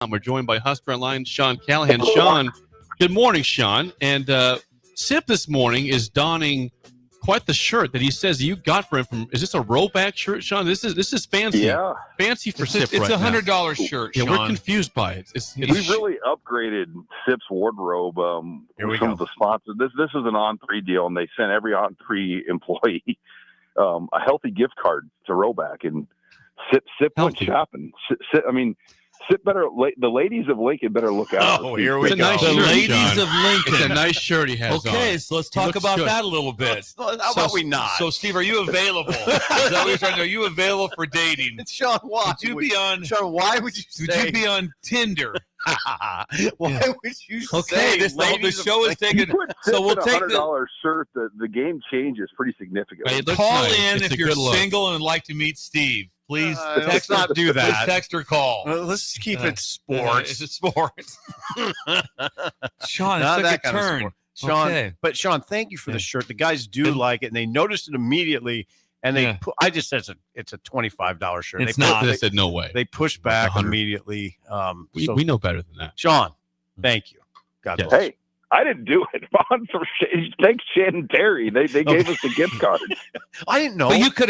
We're joined by HuskerOnline, Sean Callahan. Sean, good morning, Sean. And Sip this morning is donning quite the shirt that he says you got for him from. Is this a rollback shirt, Sean? This is fancy. Yeah, fancy for Sip. It's right $100 shirt. Yeah, Sean. we're confused by it. we really upgraded Sip's wardrobe. With some of the sponsors. This is an on-3 deal, and they sent every on-3 employee a healthy gift card to rollback. And Sip went shopping. Sip better. The ladies of Lincoln better look out. Oh, here we go. Nice the shirt, ladies Sean. of Lincoln. It's a nice shirt he has on. Okay, so let's talk about that a little bit. How about we not? So, Steve, are you available? Is that what you're trying to do? Are you available for dating? Sean, why? Would you be on? Sean, why would you say? Would you be on Tinder? Why would you say? Okay, the show is taken. So we'll take $100 shirt. The game changes pretty significantly. Call nice. in It's if a you're good look. single and like to meet Steve. Please let's not do that. Text or call. Let's keep it sports. It's sports. Sean, Not it's that like a kind of turn. sport. Sean, Okay. but Sean, thank you for the shirt. The guys do like it, and they noticed it immediately. And they, I just said it's a $25 shirt. It's they not. They said no way. They pushed back 100. immediately. We know better than that. Sean, thank you. God Yes. bless. Hey, I didn't do it. Thanks, Shannon Terry. They gave us the gift card. I didn't know. But you could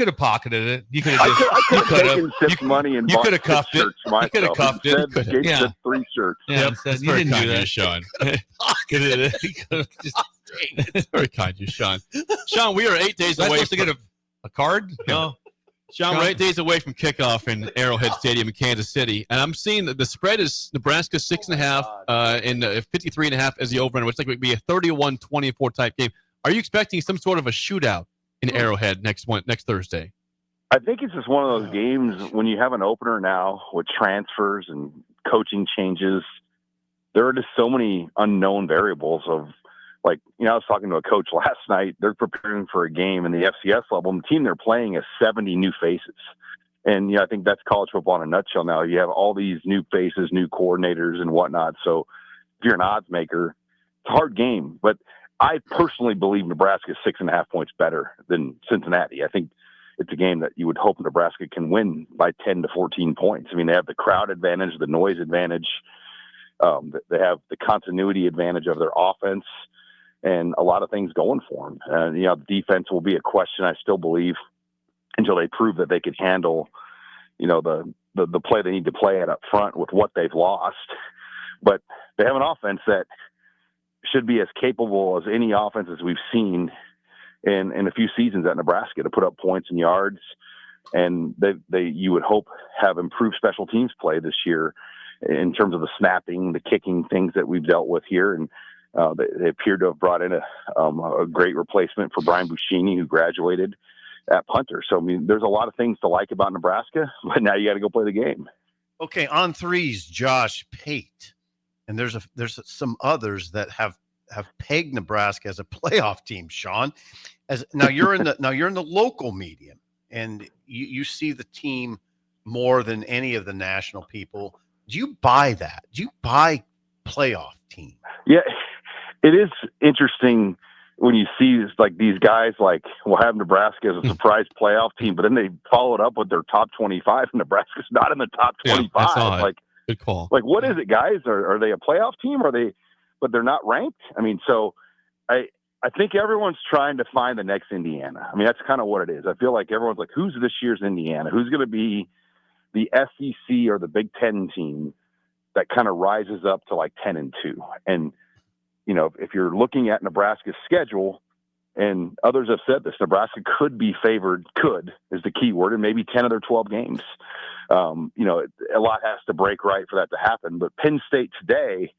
have pocketed it. You could have. I could have could've. taken Sip's money and you bought coulda six cuffed it. shirts You myself. coulda cuffed it. Instead, gave Yeah. Sip 3 shirts. Yeah, That's you very didn't kind do of you, that. Sean. Pocketed it. You could have just. It's very kind of you, Sean. Sean, we are 8 days Was I away. supposed to get a card? No. Sean, we're 8 days away from kickoff in Arrowhead Stadium in Kansas City, and I'm seeing that the spread is Nebraska 6.5 and 53.5 as the over, which would be a 31-24 type game. Are you expecting some sort of a shootout in Arrowhead next Thursday? I think it's just one of those games when you have an opener now with transfers and coaching changes. There are just so many unknown variables of, like, I was talking to a coach last night. They're preparing for a game in the FCS level, and the team they're playing is 70 new faces. And, I think that's college football in a nutshell now. You have all these new faces, new coordinators and whatnot. So if you're an odds maker, it's a hard game. But I personally believe Nebraska is 6.5 points better than Cincinnati. I think it's a game that you would hope Nebraska can win by 10 to 14 points. I mean, they have the crowd advantage, the noise advantage. They have the continuity advantage of their offense and a lot of things going for them. The defense will be a question, I still believe, until they prove that they can handle, the play they need to play at up front with what they've lost. But they have an offense that should be as capable as any offenses we've seen in a few seasons at Nebraska to put up points and yards. And they you would hope have improved special teams play this year in terms of the snapping, the kicking, things that we've dealt with here. And they appear to have brought in a great replacement for Brian Buschini, who graduated at punter. So, there's a lot of things to like about Nebraska, but now you got to go play the game. Okay, on threes, Josh Pate, and there's some others that have pegged Nebraska as a playoff team. Sean, now you're in the local medium, and you see the team more than any of the national people. Do you buy that? Do you buy playoff team? Yeah. It is interesting when you see these guys will have Nebraska as a surprise playoff team, but then they follow it up with their top 25, and Nebraska's not in the top 25. Yeah, good call. What is it, guys? Are they a playoff team? But they're not ranked? So I think everyone's trying to find the next Indiana. That's kind of what it is. I feel like everyone's like, who's this year's Indiana? Who's going to be the SEC or the Big Ten team that kind of rises up to 10-2? And if you're looking at Nebraska's schedule, and others have said this, Nebraska could be favored, could is the key word, in maybe 10 of their 12 games. A lot has to break right for that to happen. But Penn State today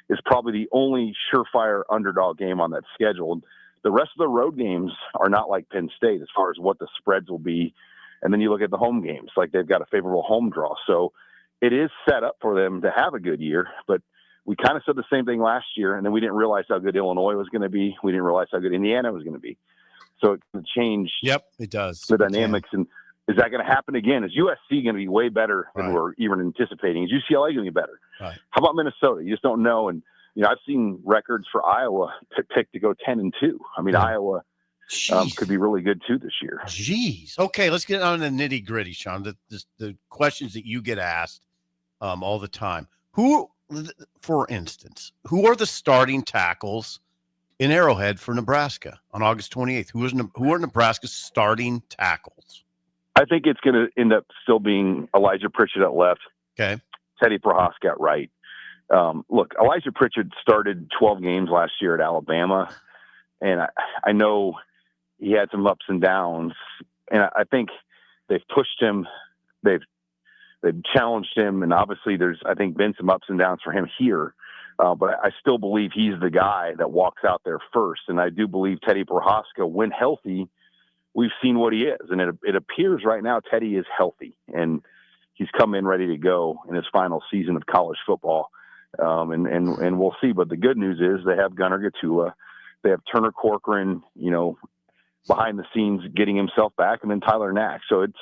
is probably the only surefire underdog game on that schedule. The rest of the road games are not like Penn State as far as what the spreads will be. And then you look at the home games, they've got a favorable home draw. So it is set up for them to have a good year, but we kind of said the same thing last year, and then we didn't realize how good Illinois was going to be. We didn't realize how good Indiana was going to be. So it can change. Yep, it does. The dynamics. And is that going to happen again? Is USC going to be way better than we're even anticipating? Is UCLA going to be better? Right. How about Minnesota? You just don't know. And, I've seen records for Iowa picked to go 10-2. Iowa could be really good too this year. Jeez. Okay, let's get on the nitty gritty, Sean. The questions that you get asked all the time. For instance, who are the starting tackles in Arrowhead for Nebraska on August 28th? Who are Nebraska's starting tackles? I think it's going to end up still being Elijah Pritchett at left. Okay. Teddy Prohaska at right. Look, Elijah Pritchett started 12 games last year at Alabama, and I know he had some ups and downs, and I think they've pushed him. They've challenged him, and obviously there's, I think, been some ups and downs for him here. But I still believe he's the guy that walks out there first, and I do believe Teddy Prohaska, when healthy, we've seen what he is, and it appears right now Teddy is healthy, and he's come in ready to go in his final season of college football. And we'll see. But the good news is they have Gunnar Gatula, they have Turner Corcoran, behind the scenes getting himself back, and then Tyler Knack. So it's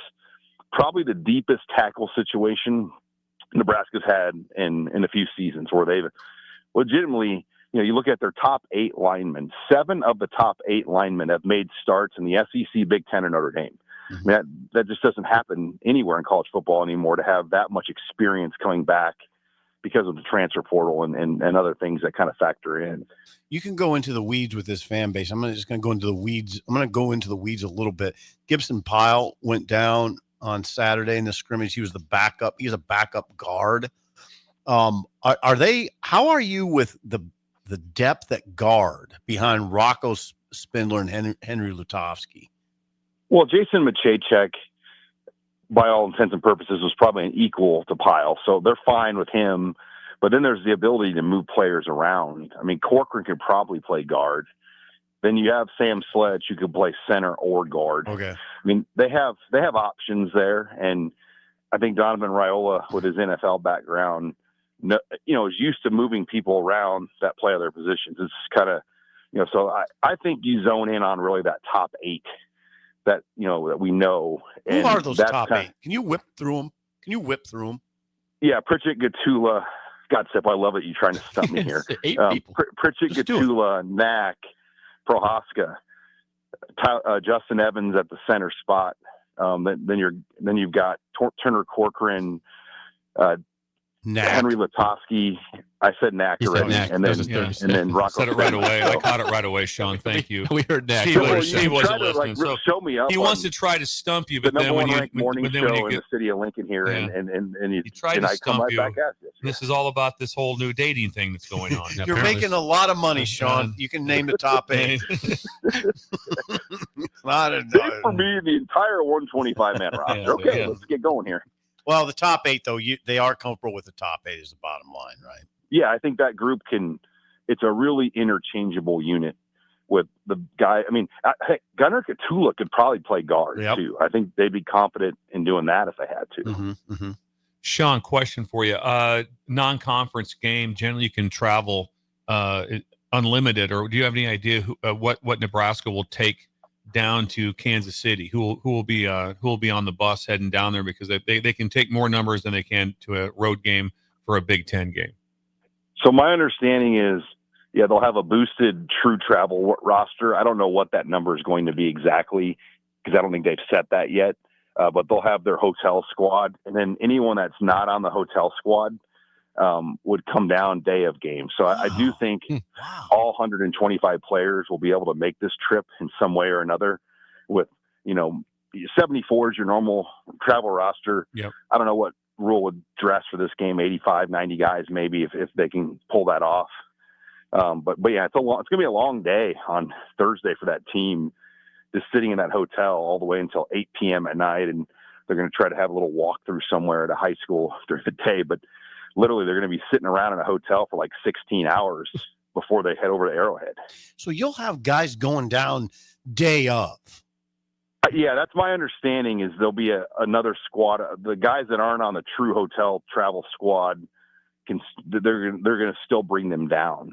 probably the deepest tackle situation Nebraska's had in a few seasons, where they've legitimately, you look at their top 8 linemen, 7 of the top 8 linemen have made starts in the SEC, Big Ten, and Notre Dame. Mm-hmm. I mean, that just doesn't happen anywhere in college football anymore, to have that much experience coming back because of the transfer portal and other things that kind of factor in. You can go into the weeds with this fan base. I'm just going to go into the weeds. I'm going to go into the weeds a little bit. Gibson Pyle went down on Saturday in the scrimmage. He was the backup. He's a backup guard. How are you with the depth at guard behind Rocco Spindler and Henry Lutovsky? Well, Jason Machacek, by all intents and purposes, was probably an equal to Pyle, so they're fine with him. But then there's the ability to move players around. I mean, Corcoran could probably play guard. Then you have Sam Sledge, who could play center or guard. Okay. I mean, they have options there, and I think Donovan Raiola, with his NFL background, is used to moving people around that play other positions. It's kind of, so I think you zone in on really that top 8 that we know. Who are those top 8? Can you whip through them? Yeah, Pritchett, Gatula, God, Sip, I love it. You trying to stump me here. 8 people. Pritchett, Gatula, Knack, Prohaska, Justin Evans at the center spot. Then you've got Turner Corcoran, Henry Lutovsky. I said Knack already, Knack. and then Rocco. Said it right away. I caught it right away, Sean. Thank you. We heard Knack. Steve wasn't listening. So show me up. He wants to try to stump you, but the then when you morning but then show when you in get, the city of Lincoln here, Yeah. and he tried to I come stump right you. back at you. This is all about this whole new dating thing that's going on. You're making a lot of money, Sean. You can name the top 8. Big for me, the entire 125-man roster. Okay, let's get going here. Well, the top 8, though, they are comfortable with the top 8 is the bottom line, right? Yeah, I think that group it's a really interchangeable unit with the guy. I mean, Gunnar Gatula could probably play guard, too. I think they'd be confident in doing that if they had to. Mm-hmm, mm-hmm. Sean, question for you. Non-conference game, generally you can travel unlimited, or do you have any idea what Nebraska will take down to Kansas City? Who will be on the bus heading down there, because they can take more numbers than they can to a road game for a Big Ten game? So my understanding is, they'll have a boosted true travel roster. I don't know what that number is going to be exactly, because I don't think they've set that yet. But they'll have their hotel squad, and then anyone that's not on the hotel squad would come down day of game. So I do think all 125 players will be able to make this trip in some way or another. With 74 is your normal travel roster. Yep. I don't know what Rule would dress for this game, 85, 90 guys maybe, if they can pull that off. But yeah, it's going to be a long day on Thursday for that team, just sitting in that hotel all the way until 8 p.m. at night. And they're going to try to have a little walkthrough somewhere at a high school during the day. But literally, they're going to be sitting around in a hotel for like 16 hours before they head over to Arrowhead. So you'll have guys going down day of. Yeah, that's my understanding, is there'll be another squad. The guys that aren't on the true hotel travel squad, they're going to still bring them down,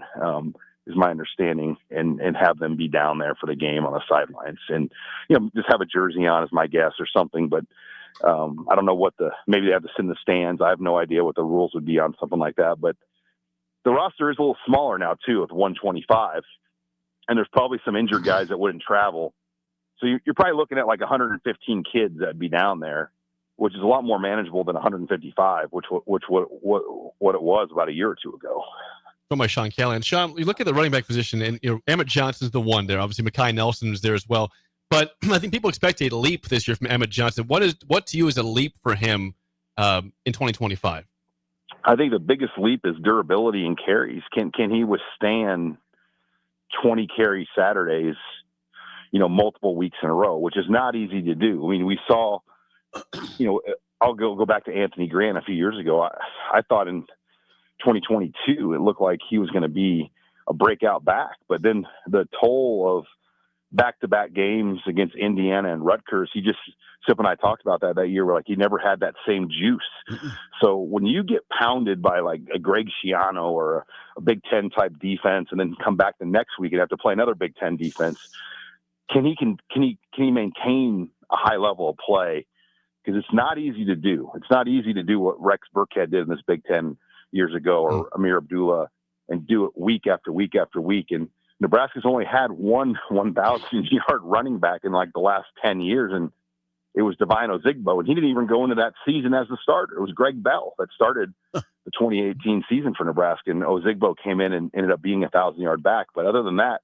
is my understanding, and have them be down there for the game on the sidelines, and just have a jersey on is my guess, or something. But I don't know maybe they have to sit in the stands. I have no idea what the rules would be on something like that. But the roster is a little smaller now too, with 125, and there's probably some injured guys that wouldn't travel. So you're probably looking at like 115 kids that'd be down there. which is a lot more manageable than 155, what it was about a year or two ago. From by Sean Callahan. Sean, you look at the running back position, and Emmett Johnson's the one there. Obviously, Mekhi Nelson is there as well. But I think people expect a leap this year from Emmett Johnson. What to you is a leap for him in 2025? I think the biggest leap is durability and carries. Can he withstand 20 carry Saturdays, multiple weeks in a row, which is not easy to do. I mean, we saw, I'll go back to Anthony Grant a few years ago. I thought in 2022, it looked like he was going to be a breakout back, but then the toll of back-to-back games against Indiana and Rutgers, Sip and I talked about that year, where he never had that same juice. So when you get pounded by like a Greg Schiano or a Big Ten type defense, and then come back the next week and have to play another Big Ten defense, can he maintain a high level of play? Because it's not easy to do. It's not easy to do what Rex Burkhead did in this Big Ten years ago, or Amir Abdullah, and do it week after week after week. And Nebraska's only had one 1,000-yard running back in like the last 10 years, and it was Divine Ozigbo, and he didn't even go into that season as the starter. It was Greg Bell that started the 2018 season for Nebraska, and Ozigbo came in and ended up being a 1,000-yard back. But other than that,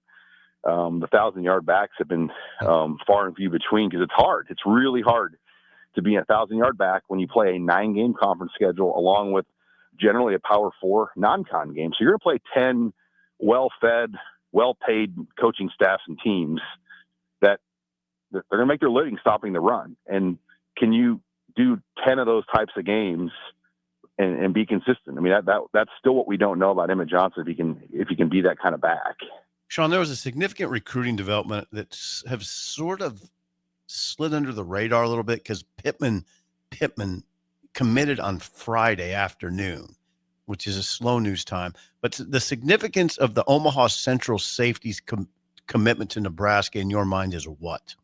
the 1,000-yard backs have been far and few between, because it's hard. It's really hard to be a 1,000-yard back when you play a 9-game conference schedule along with generally a Power 4 non-con game. So you're going to play 10 well-fed, well-paid coaching staffs and teams that they're going to make their living stopping the run. And can you do 10 of those types of games and be consistent? I mean, that's still what we don't know about Emmett Johnson, if he can be that kind of back. Sean, there was a significant recruiting development that have sort of slid under the radar a little bit, because Pitman committed on Friday afternoon, which is a slow news time. But the significance of the Omaha Central safety's commitment to Nebraska in your mind is what?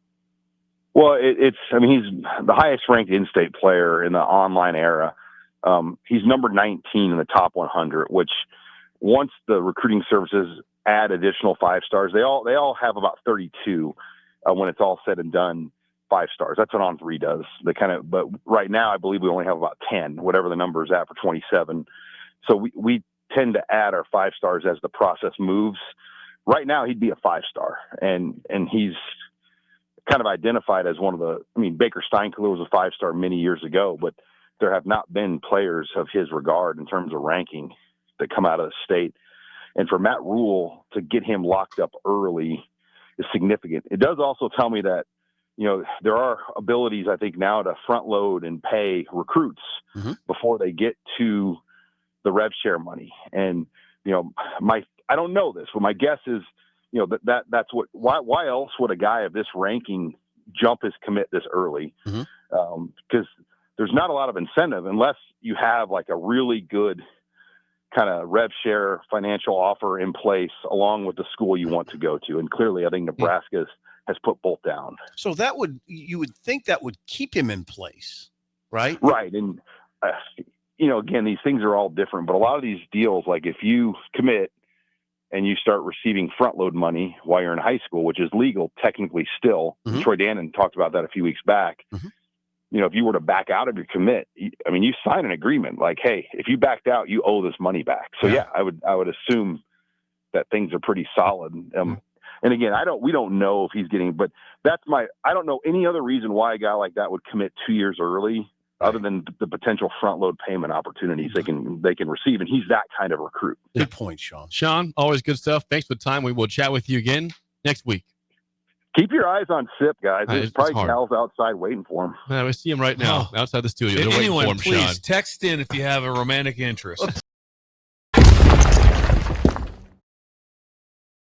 Well, he's the highest ranked in-state player in the online era. He's number 19 in the top 100, which once the recruiting services add additional 5-stars, they all have about 32 when it's all said and done. 5-stars. That's what On3 does. But right now, I believe we only have about 10, whatever the number is at for 27. So we tend to add our 5-stars as the process moves. Right now, he'd be a 5-star, and he's kind of identified as one of the. I mean, Baker Steinkuhler was a 5-star many years ago, but there have not been players of his regard in terms of ranking that come out of the state. And for Matt Rule to get him locked up early is significant. It does also tell me that, there are abilities, I think, now to front load and pay recruits before they get to the rev share money. And, I don't know this, but my guess is, that's why else would a guy of this ranking jump his commit this early? Because there's not a lot of incentive unless you have like a really good kind of rev share financial offer in place along with the school you want to go to. And clearly, I think Nebraska has put both down. So you would think that would keep him in place, right? Right. And, again, these things are all different, but a lot of these deals, like if you commit and you start receiving front load money while you're in high school, which is legal technically still, Troy Dannon talked about that a few weeks back. If you were to back out of your commit, you sign an agreement like, hey, if you backed out, you owe this money back. So I would assume that things are pretty solid. And again, we don't know if he's getting, but I don't know any other reason why a guy like that would commit 2 years early other than the potential front load payment opportunities they can receive. And he's that kind of recruit. Good point, Sean. Sean, always good stuff. Thanks for the time. We will chat with you again next week. Keep your eyes on Sip, guys. There's probably Cal's outside waiting for him. Yeah, we see him right now outside the studio. Anyone, please text in if you have a romantic interest.